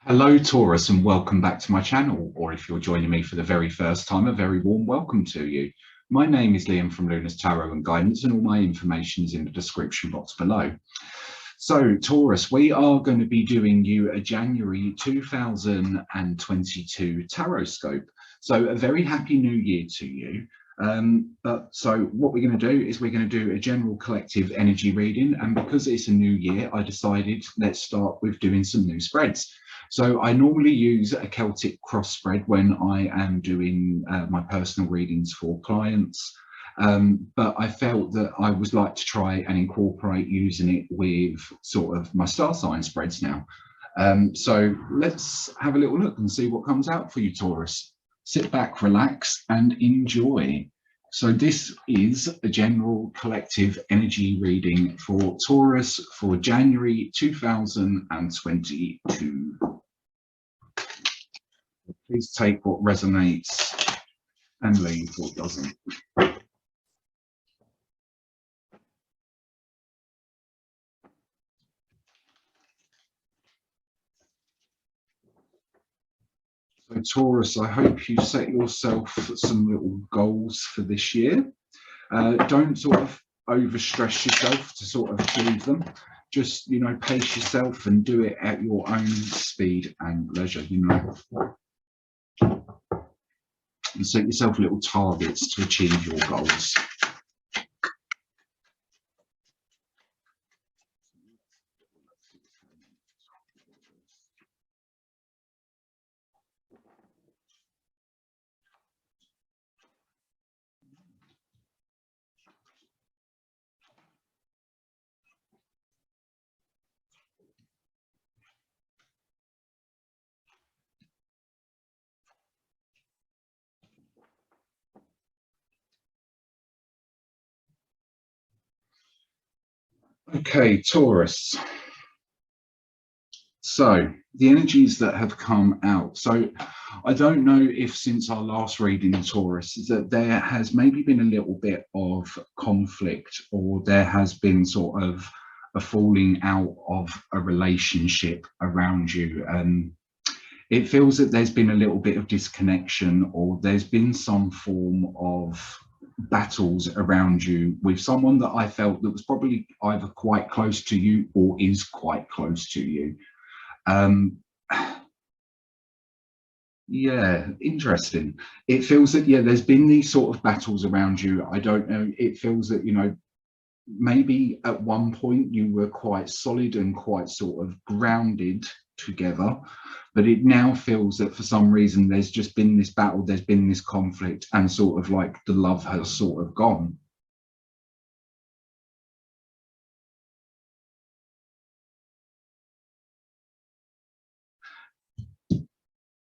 Hello Taurus, and welcome back to my channel, or if you're joining me for the very first time, a very warm welcome to you. My name is Liam from Luna's Tarot and Guidance, and all my information is in the description box below. So Taurus, we are going to be doing you a January 2022 Tarotscope. So a very happy new year to you. So what we're going to do is we're going to do a general collective energy reading, and because it's a new year, I decided let's start with doing some new spreads. So I normally use a Celtic cross spread when I am doing my personal readings for clients, but I felt that I would like to try and incorporate using it with sort of my star sign spreads now. So let's have a little look and see what comes out for you, Taurus. Sit back, relax and enjoy. So this is a general collective energy reading for Taurus for January 2022. Please take what resonates and leave what doesn't. So Taurus, I hope you set yourself some little goals for this year. Don't sort of overstress yourself to sort of achieve them. Just, you know, pace yourself and do it at your own speed and leisure, you know. And set yourself little targets to achieve your goals. Okay, Taurus. So the energies that have come out. So I don't know if since our last reading, Taurus, that there has maybe been a little bit of conflict, or there has been sort of a falling out of a relationship around you. It feels that there's been a little bit of disconnection, or there's been some form of battles around you with someone that I felt that was probably either quite close to you or is quite close to you. Yeah, interesting. It feels that, yeah, there's been these sort of battles around you. I don't know, it feels that, you know, maybe at one point you were quite solid and quite sort of grounded together, but it now feels that for some reason there's just been this battle, there's been this conflict, and sort of like the love has sort of gone.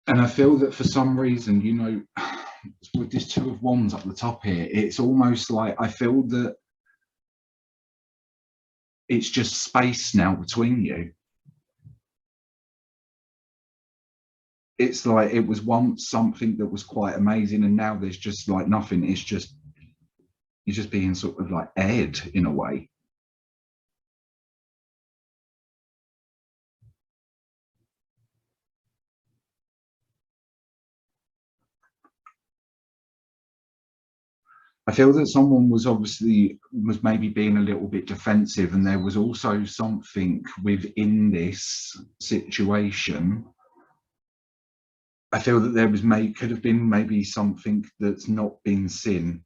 And I feel that for some reason, you know, with this Two of Wands up the top here, it's almost like I feel that it's just space now between you. It's like it was once something that was quite amazing, and now there's just like nothing. It's just, you're just being sort of like aired in a way. I feel that someone was maybe being a little bit defensive, and there was also something within this situation. I feel that there was could have been maybe something that's not been seen.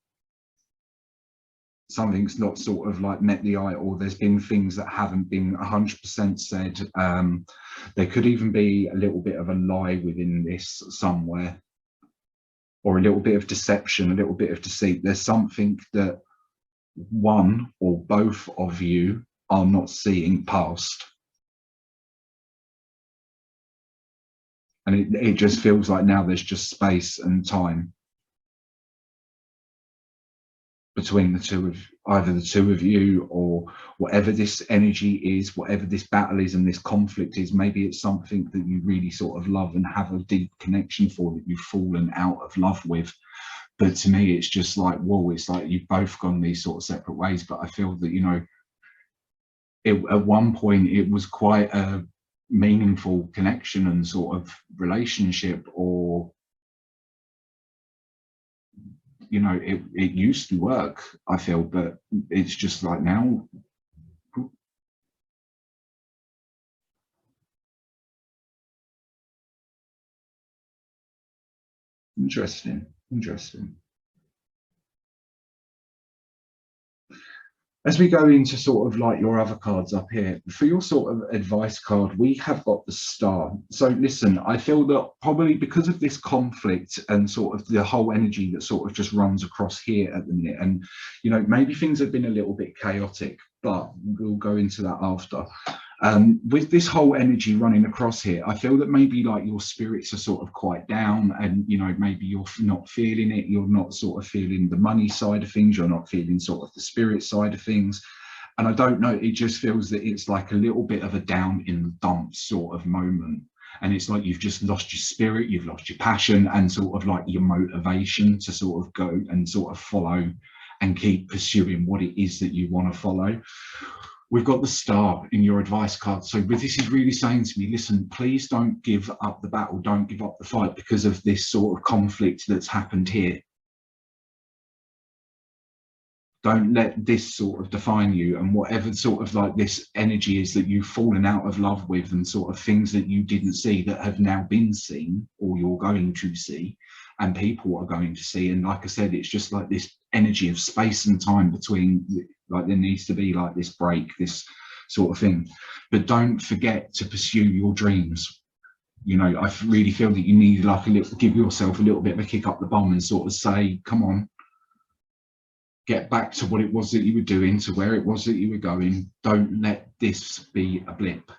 Something's not sort of like met the eye, or there's been things that haven't been 100% said. There could even be a little bit of a lie within this somewhere, or a little bit of deception, a little bit of deceit. There's something that one or both of you are not seeing past. And it just feels like now there's just space and time between the two of either the two of you, or whatever this energy is, whatever this battle is and this conflict is. Maybe it's something that you really sort of love and have a deep connection for, that you've fallen out of love with. But to me, it's just like, whoa, it's like you've both gone these sort of separate ways. But I feel that, you know, at one point it was quite a meaningful connection and sort of relationship, or you know, it used to work, I feel, but it's just like now. Interesting, interesting. As we go into sort of like your other cards up here, for your sort of advice card, we have got the Star. So listen, I feel that probably because of this conflict and sort of the whole energy that sort of just runs across here at the minute, and you know, maybe things have been a little bit chaotic, but we'll go into that after. With this whole energy running across here, I feel that maybe like your spirits are sort of quite down, and you know, maybe you're not feeling it, you're not sort of feeling the money side of things, you're not feeling sort of the spirit side of things. And I don't know, it just feels that it's like a little bit of a down in the dumps sort of moment. And it's like you've just lost your spirit, you've lost your passion, and sort of like your motivation to sort of go and sort of follow and keep pursuing what it is that you want to follow. We've got the Star in your advice card. So this is really saying to me, listen, please don't give up the battle, don't give up the fight because of this sort of conflict that's happened here. Don't let this sort of define you, and whatever sort of like this energy is that you've fallen out of love with, and sort of things that you didn't see that have now been seen, or you're going to see, and people are going to see. And like I said, it's just like this energy of space and time between, like there needs to be like this break, this sort of thing. But don't forget to pursue your dreams. You know, I really feel that you need like a little, give yourself a little bit of a kick up the bum and sort of say, come on, get back to what it was that you were doing, to where it was that you were going. Don't let this be a blip.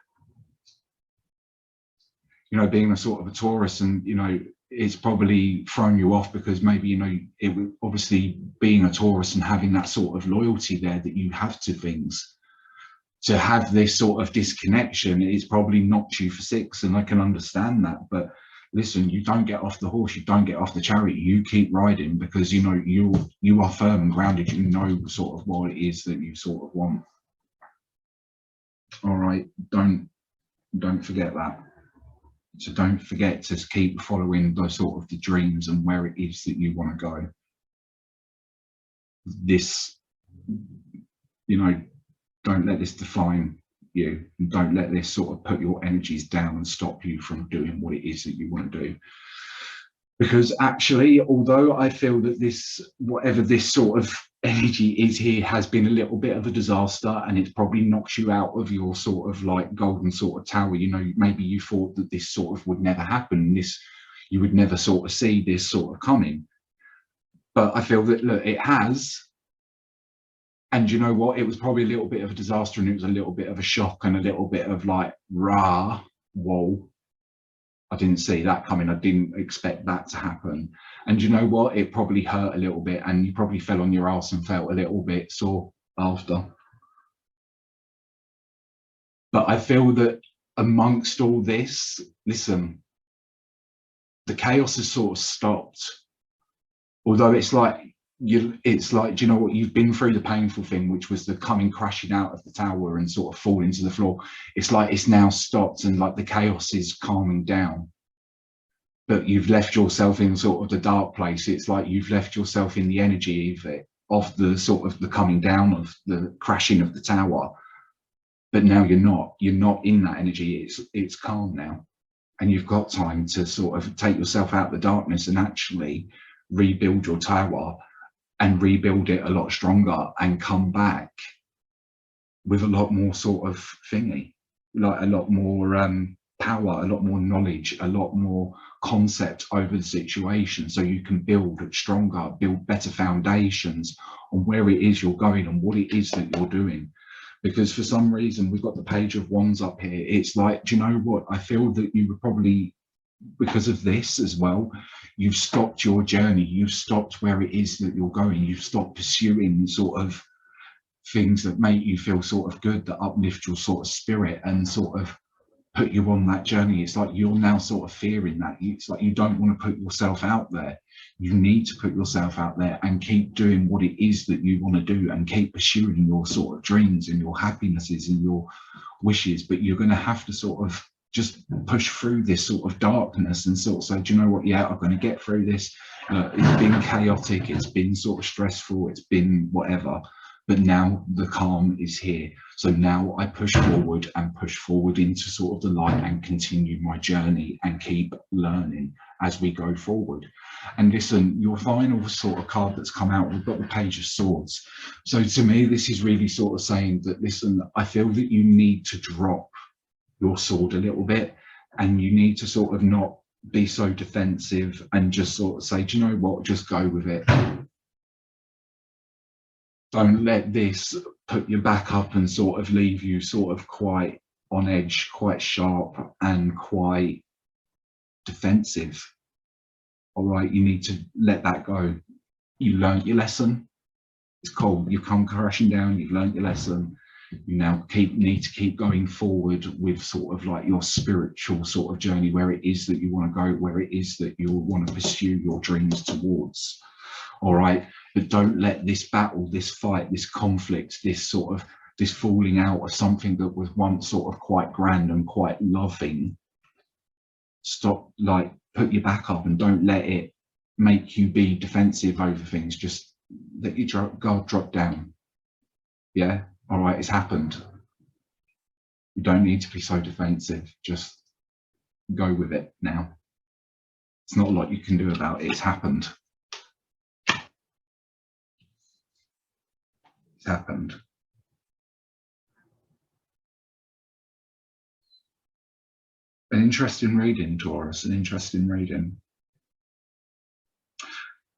You know, being a sort of a Taurus, and you know, it's probably thrown you off because maybe, you know, it would obviously being a Taurus and having that sort of loyalty there that you have to things, to have this sort of disconnection, it's probably knocked you for six, and I can understand that. But listen, you don't get off the horse, you don't get off the chariot, you keep riding, because you know you are firm and grounded, you know sort of what it is that you sort of want. All right, don't forget that. So don't forget to keep following those sort of the dreams and where it is that you want to go. This, you know, don't let this define you, and don't let this sort of put your energies down and stop you from doing what it is that you want to do. Because actually, although I feel that this, whatever this sort of energy is here, has been a little bit of a disaster, and it's probably knocked you out of your sort of like golden sort of tower. You know, maybe you thought that this sort of would never happen, this, you would never sort of see this sort of coming. But I feel that, look, it has. And you know what? It was probably a little bit of a disaster, and it was a little bit of a shock, and a little bit of like, rah, whoa. I didn't see that coming. I didn't expect that to happen. And you know what? It probably hurt a little bit, and you probably fell on your ass and felt a little bit sore after. But I feel that amongst all this, listen, the chaos has sort of stopped. Although it's like, it's like, do you know what, you've been through the painful thing, which was the coming crashing out of the tower and sort of falling to the floor. It's like it's now stopped, and like the chaos is calming down, but you've left yourself in sort of the dark place. It's like you've left yourself in the energy of it, of the sort of the coming down of the crashing of the tower. But now you're not in that energy. It's calm now, and you've got time to sort of take yourself out of the darkness and actually rebuild your tower, and rebuild it a lot stronger, and come back with a lot more sort of thingy, like a lot more power, a lot more knowledge, a lot more concept over the situation, so you can build stronger, build better foundations on where it is you're going and what it is that you're doing. Because for some reason, we've got the Page of Wands up here. It's like, do you know what? I feel that you were probably, because of this as well, you've stopped your journey, you've stopped where it is that you're going, you've stopped pursuing sort of things that make you feel sort of good, that uplift your sort of spirit and sort of put you on that journey. It's like you're now sort of fearing that. It's like you don't want to put yourself out there. You need to put yourself out there and keep doing what it is that you want to do, and keep pursuing your sort of dreams and your happinesses and your wishes. But you're going to have to sort of just push through this sort of darkness and sort of say, do you know what, yeah, I'm going to get through this. It's been chaotic, it's been sort of stressful, it's been whatever, but now the calm is here. So now I push forward and push forward into sort of the light and continue my journey and keep learning as we go forward. And listen, your final sort of card that's come out, we've got the Page of Swords. So to me, this is really sort of saying that, listen, I feel that you need to drop your sword a little bit, and you need to sort of not be so defensive and just sort of say, do you know what, just go with it. Don't let this put your back up and sort of leave you sort of quite on edge, quite sharp and quite defensive. All right, you need to let that go. You learned your lesson. It's cool. You've come crashing down. You've learned your lesson. You now need to keep going forward with sort of like your spiritual sort of journey, where it is that you want to go, where it is that you want to pursue your dreams towards. All right, but don't let this battle, this fight, this conflict, this falling out of something that was once sort of quite grand and quite loving, stop, like, put your back up, and don't let it make you be defensive over things. Just let your guard drop down. Yeah, all right, it's happened. You don't need to be so defensive. Just go with it now. It's not a lot you can do about it. It's happened. It's happened. An interesting reading, Taurus, an interesting reading.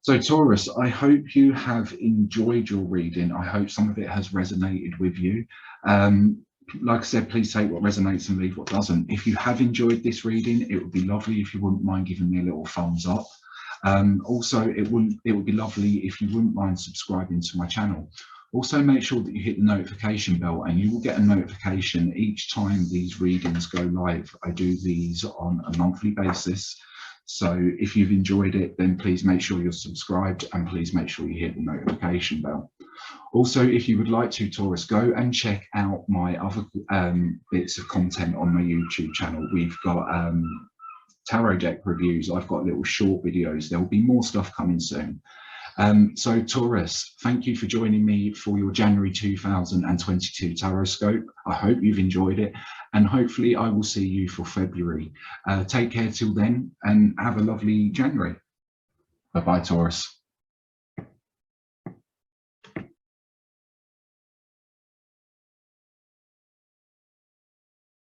So Taurus, I hope you have enjoyed your reading. I hope some of it has resonated with you. Like I said, please take what resonates and leave what doesn't. If you have enjoyed this reading, it would be lovely if you wouldn't mind giving me a little thumbs up. Also, it would be lovely if you wouldn't mind subscribing to my channel. Also, make sure that you hit the notification bell, and you will get a notification each time these readings go live. I do these on a monthly basis. So if you've enjoyed it, then please make sure you're subscribed, and please make sure you hit the notification bell. Also, if you would like to, Taurus, go and check out my other bits of content on my YouTube channel. We've got tarot deck reviews. I've got little short videos. There will be more stuff coming soon. So Taurus, thank you for joining me for your January 2022 Tarotscope. I hope you've enjoyed it, and hopefully I will see you for February. Take care till then, and have a lovely January. Bye-bye, Taurus.